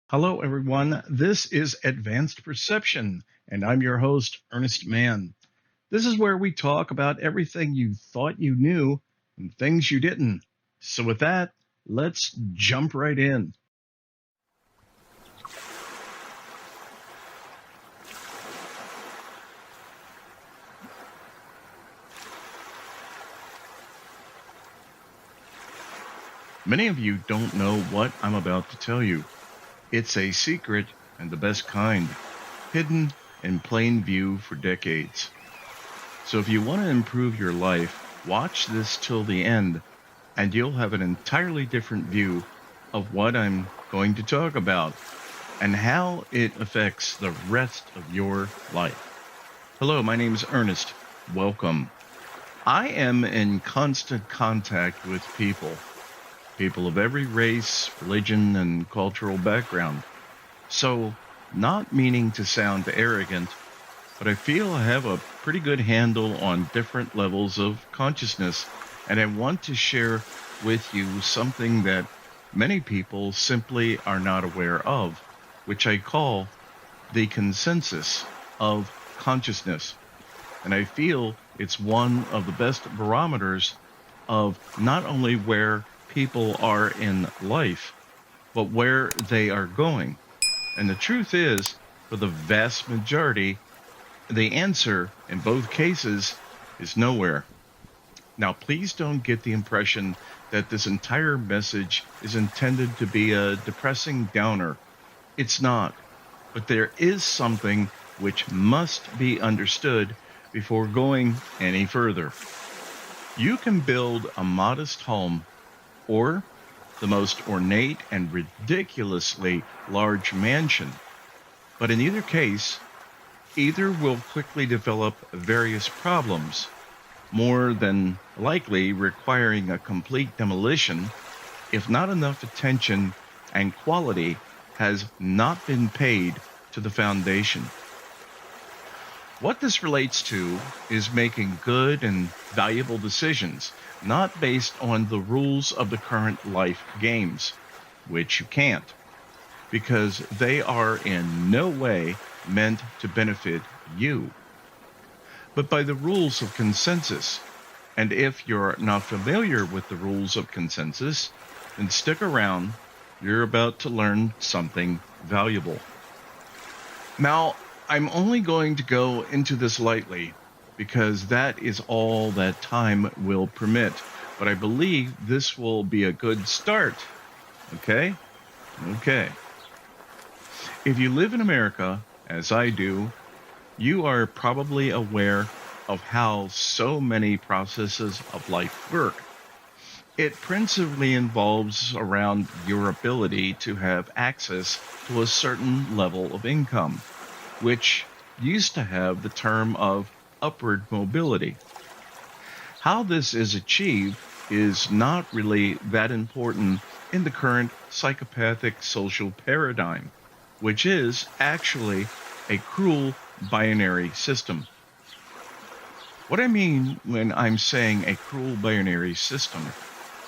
Hello, everyone. This is Advanced Perception, and I'm your host, Ernest Mann. This is where we talk about everything you thought you knew and things you didn't. So, with that, let's jump right in. Many of you don't know what I'm about to tell you. It's a secret and the best kind, hidden in plain view for decades. So, if you want to improve your life, watch this till the end and you'll have an entirely different view of what I'm going to talk about and how it affects the rest of your life. Hello, my name is Ernest. Welcome. I am in constant contact with people of every race, religion, and cultural background. So, not meaning to sound arrogant, but I feel I have a pretty good handle on different levels of consciousness, and I want to share with you something that many people simply are not aware of, which I call the consensus of consciousness. And I feel it's one of the best barometers of not only where people are in life, but where they are going. And the truth is, for the vast majority, the answer in both cases is nowhere. Now, please don't get the impression that this entire message is intended to be a depressing downer. It's not. But there is something which must be understood before going any further. You can build a modest home or the most ornate and ridiculously large mansion, but in either case, either will quickly develop various problems, more than likely requiring a complete demolition if not enough attention and quality has not been paid to the foundation. What this relates to is making good and valuable decisions, not based on the rules of the current life games, which you can't, because they are in no way meant to benefit you, but by the rules of consensus. And if you're not familiar with the rules of consensus, then stick around. You're about to learn something valuable. Now, I'm only going to go into this lightly because that is all that time will permit. But I believe this will be a good start. Okay? Okay. If you live in America, as I do, you are probably aware of how so many processes of life work. It principally involves around your ability to have access to a certain level of income, which used to have the term of upward mobility. How this is achieved is not really that important in the current psychopathic social paradigm, which is actually a cruel binary system. What I mean when I'm saying a cruel binary system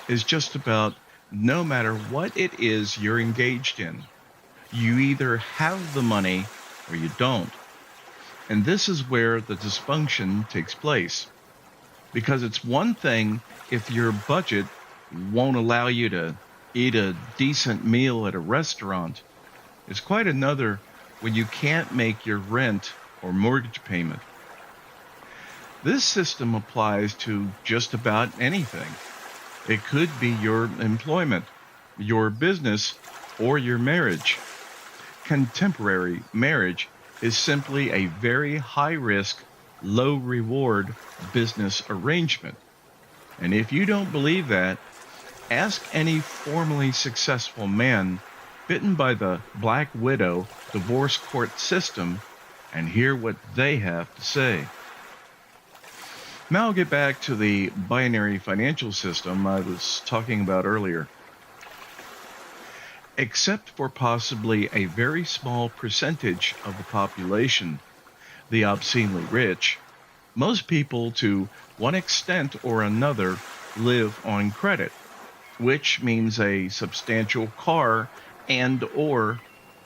is just about no matter what it is you're engaged in, you either have the money or you don't. And this is where the dysfunction takes place. Because it's one thing if your budget won't allow you to eat a decent meal at a restaurant. It's quite another when you can't make your rent or mortgage payment. This system applies to just about anything. It could be your employment, your business, or your marriage. Contemporary marriage is simply a very high risk, low reward business arrangement. And if you don't believe that, ask any formerly successful man bitten by the Black Widow divorce court system and hear what they have to say. Now I'll get back to the binary financial system I was talking about earlier. Except for possibly a very small percentage of the population, the obscenely rich, most people to one extent or another live on credit, which means a substantial car and or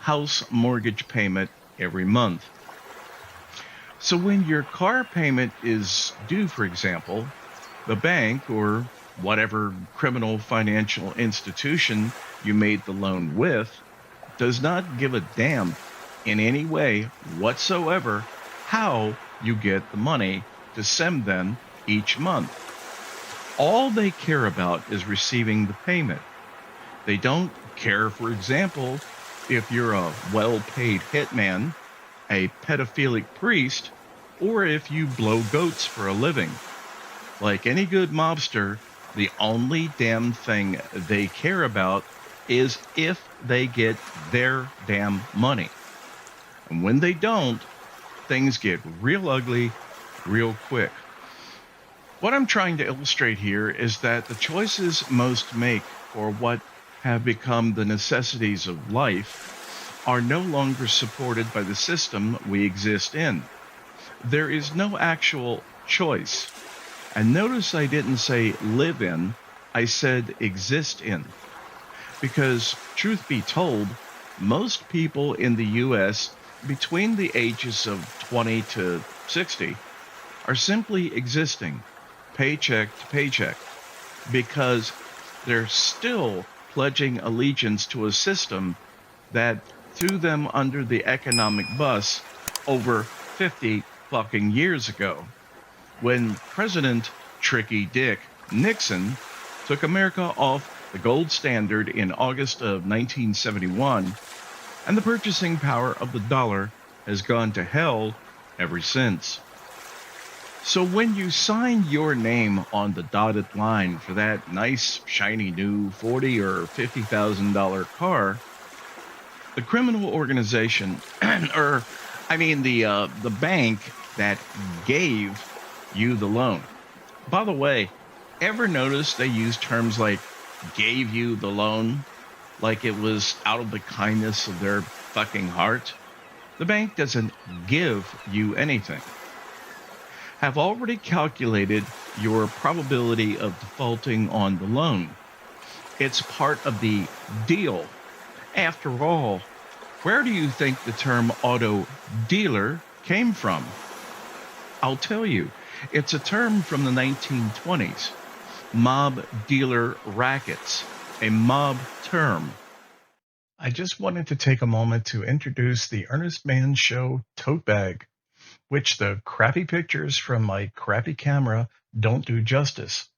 house mortgage payment every month. So when your car payment is due, for example, the bank or whatever criminal financial institution you made the loan with does not give a damn in any way whatsoever how you get the money to send them each month. All they care about is receiving the payment. They don't care, for example, if you're a well paid hitman, a pedophilic priest, or if you blow goats for a living. Like any good mobster, the only damn thing they care about is if they get their damn money. And when they don't, things get real ugly real quick. What I'm trying to illustrate here is that the choices most make for what have become the necessities of life are no longer supported by the system we exist in. There is no actual choice. And notice I didn't say live in, I said exist in. Because, truth be told, most people in the US between the ages of 20 to 60 are simply existing, paycheck to paycheck, because they're still pledging allegiance to a system that threw them under the economic bus over 50 fucking years ago, when President Tricky Dick Nixon took America off the gold standard in August of 1971, and the purchasing power of the dollar has gone to hell ever since. So when you sign your name on the dotted line for that nice, shiny new $40,000 or $50,000 car, the criminal organization, the bank that gave you the loan. By the way, ever notice they use terms like gave you the loan like it was out of the kindness of their fucking heart? The bank doesn't give you anything. Have already calculated your probability of defaulting on the loan. It's part of the deal. After all, where do you think the term auto dealer came from? I'll tell you, it's a term from the 1920s. Mob dealer rackets, a mob term. I just wanted to take a moment to introduce the Earnest Man Show tote bag, which the crappy pictures from my crappy camera don't do justice.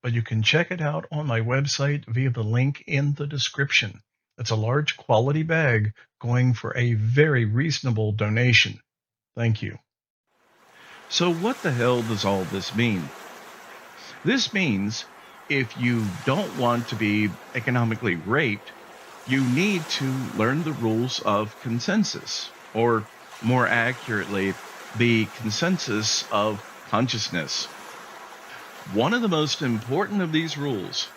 But you can check it out on my website via the link in the description. It's a large quality bag going for a very reasonable donation. Thank you. So what the hell does all this mean? This means if you don't want to be economically raped, you need to learn the rules of consensus, or more accurately, the consensus of consciousness. One of the most important of these rules,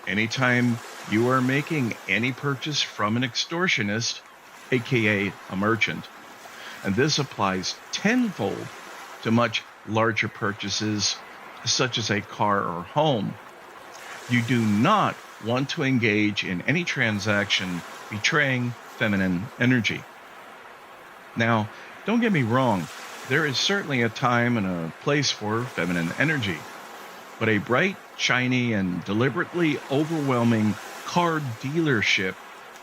anytime you are making any purchase from an extortionist, aka a merchant, and this applies tenfold to much larger purchases such as a car or home, you do not want to engage in any transaction betraying feminine energy. Now, don't get me wrong, there is certainly a time and a place for feminine energy, but a bright, shiny, and deliberately overwhelming car dealership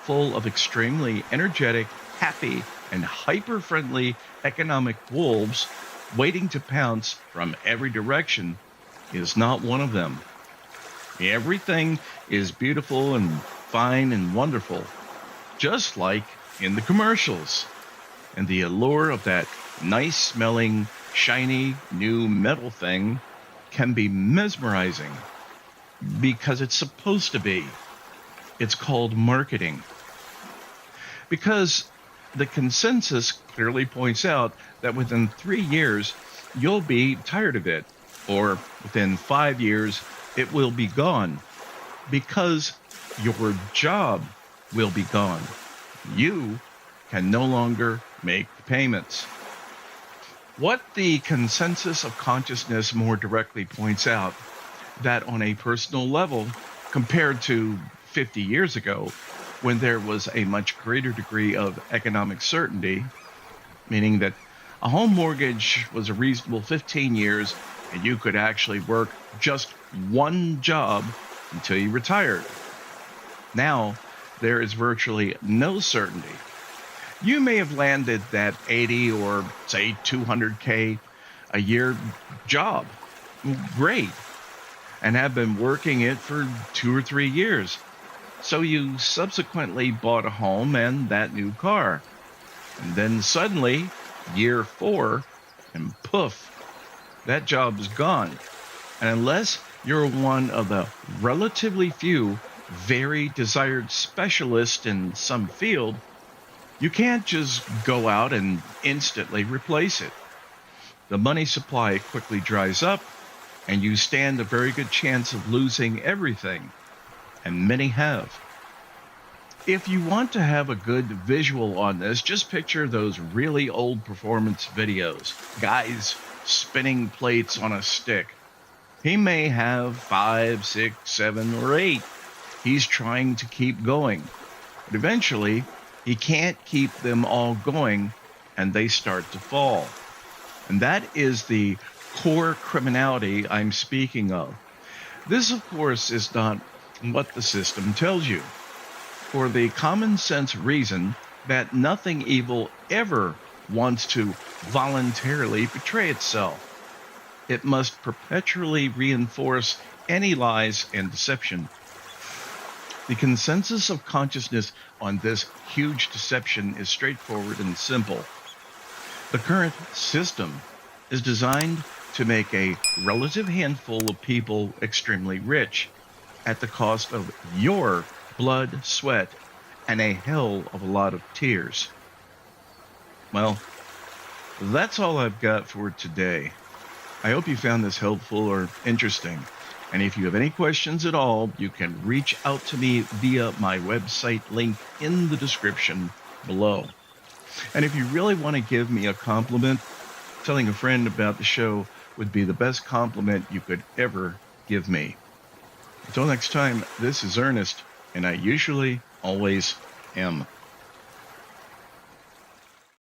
full of extremely energetic, happy, and hyper-friendly economic wolves waiting to pounce from every direction is not one of them. Everything is beautiful and fine and wonderful, just like in the commercials. And the allure of that nice-smelling, shiny, new metal thing can be mesmerizing because it's supposed to be. It's called marketing. Because the consensus clearly points out that within 3 years, you'll be tired of it, or within 5 years, it will be gone, because your job will be gone. You can no longer make the payments. What the consensus of consciousness more directly points out, that on a personal level, compared to 50 years ago, when there was a much greater degree of economic certainty, meaning that a home mortgage was a reasonable 15 years and you could actually work just one job until you retired. Now, there is virtually no certainty. You may have landed that 80 or say 200K a year job. Great. And have been working it for 2 or 3 years. So you subsequently bought a home and that new car. And then suddenly, year 4, and poof, that job is gone. And unless you're one of the relatively few very desired specialists in some field, you can't just go out and instantly replace it. The money supply quickly dries up, and you stand a very good chance of losing everything, and many have. If you want to have a good visual on this, just picture those really old performance videos, guys spinning plates on a stick. He may have 5, 6, 7, or 8. He's trying to keep going, but eventually he can't keep them all going, and they start to fall. And that is the core criminality I'm speaking of. This, of course, is not what the system tells you, for the common sense reason that nothing evil ever wants to voluntarily betray itself. It must perpetually reinforce any lies and deception. The consensus of consciousness on this huge deception is straightforward and simple. The current system is designed to make a relative handful of people extremely rich at the cost of your blood, sweat, and a hell of a lot of tears. Well, that's all I've got for today. I hope you found this helpful or interesting. And if you have any questions at all, you can reach out to me via my website link in the description below. And if you really want to give me a compliment, telling a friend about the show would be the best compliment you could ever give me. Until next time, this is Ernest, and I usually always am.